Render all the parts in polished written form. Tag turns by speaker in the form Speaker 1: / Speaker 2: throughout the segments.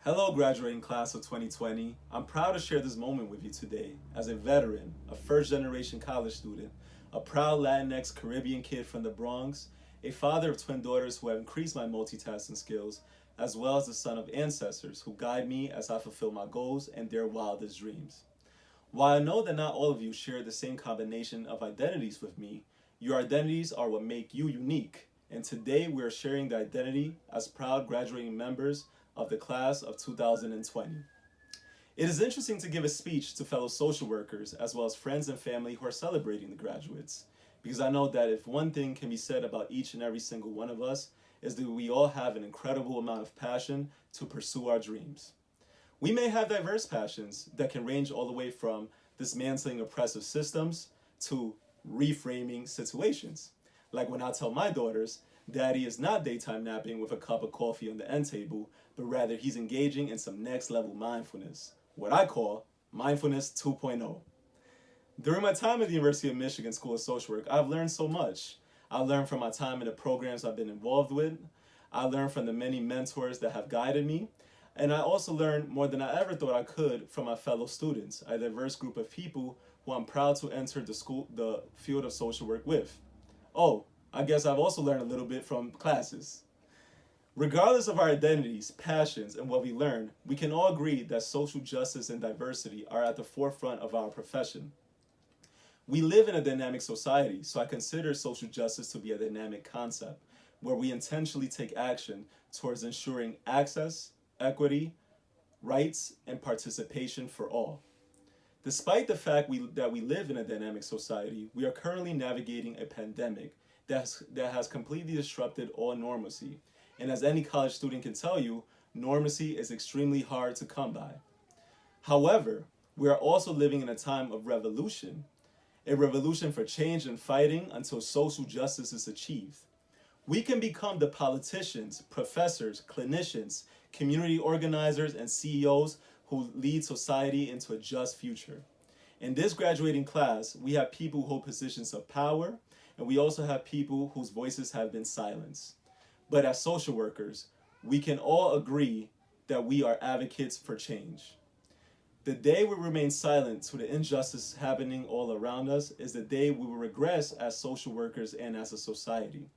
Speaker 1: Hello, graduating class of 2020. I'm proud to share this moment with you today as a veteran, a first-generation college student, a proud Latinx Caribbean kid from the Bronx, a father of twin daughters who have increased my multitasking skills, as well as the son of ancestors who guide me as I fulfill my goals and their wildest dreams. While I know that not all of you share the same combination of identities with me, your identities are what make you unique. And today we are sharing the identity as proud graduating members of the class of 2020. It is interesting to give a speech to fellow social workers as well as friends and family who are celebrating the graduates, because I know that if one thing can be said about each and every single one of us is that we all have an incredible amount of passion to pursue our dreams. We may have diverse passions that can range all the way from dismantling oppressive systems to reframing situations. Like when I tell my daughters, Daddy is not daytime napping with a cup of coffee on the end table, but rather he's engaging in some next level mindfulness, what I call Mindfulness 2.0. During my time at the University of Michigan School of Social Work, I've learned so much. I learned from my time in the programs I've been involved with. I learned from the many mentors that have guided me. And I also learned more than I ever thought I could from my fellow students, a diverse group of people who I'm proud to enter the field of social work with. Oh, I guess I've also learned a little bit from classes. Regardless of our identities, passions, and what we learn, we can all agree that social justice and diversity are at the forefront of our profession. We live in a dynamic society, so I consider social justice to be a dynamic concept where we intentionally take action towards ensuring access, equity, rights, and participation for all. Despite the fact that we live in a dynamic society, we are currently navigating a pandemic that has completely disrupted all normalcy. And as any college student can tell you, normalcy is extremely hard to come by. However, we are also living in a time of revolution, a revolution for change and fighting until social justice is achieved. We can become the politicians, professors, clinicians, community organizers, and CEOs who lead society into a just future. In this graduating class, we have people who hold positions of power, and we also have people whose voices have been silenced. But as social workers, we can all agree that we are advocates for change. The day we remain silent to the injustice happening all around us is the day we will regress as social workers and as a society.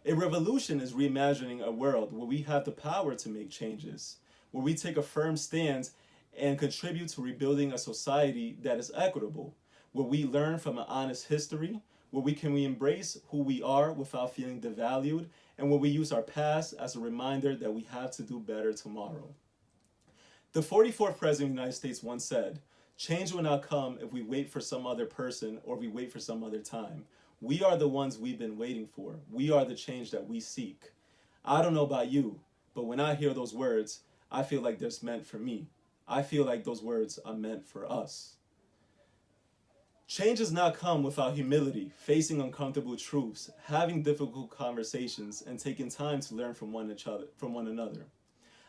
Speaker 1: A revolution is reimagining a world where we have the power to make changes, where we take a firm stance and contribute to rebuilding a society that is equitable, where we learn from an honest history, where we embrace who we are without feeling devalued, and where we use our past as a reminder that we have to do better tomorrow. The 44th President of the United States once said, "Change will not come if we wait for some other person or we wait for some other time. We are the ones we've been waiting for. We are the change that we seek." I don't know about you, but when I hear those words, I feel like they're meant for me. I feel like those words are meant for us. Change does not come without humility, facing uncomfortable truths, having difficult conversations, and taking time to learn from one another.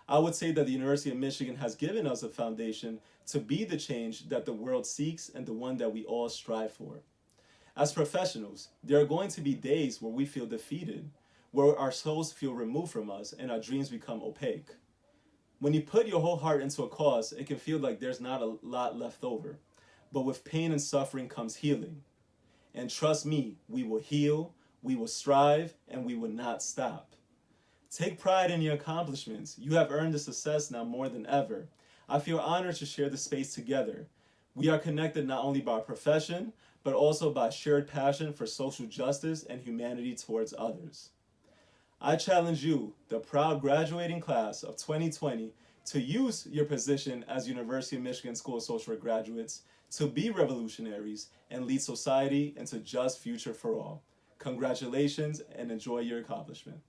Speaker 1: I would say that the University of Michigan has given us a foundation to be the change that the world seeks and the one that we all strive for. As professionals, there are going to be days where we feel defeated, where our souls feel removed from us and our dreams become opaque. When you put your whole heart into a cause, it can feel like there's not a lot left over. But with pain and suffering comes healing. And trust me, we will heal, we will strive, and we will not stop. Take pride in your accomplishments. You have earned the success now more than ever. I feel honored to share this space together. We are connected not only by our profession, but also by shared passion for social justice and humanity towards others. I challenge you, the proud graduating class of 2020, to use your position as University of Michigan School of Social Work graduates to be revolutionaries and lead society into a just future for all. Congratulations and enjoy your accomplishment.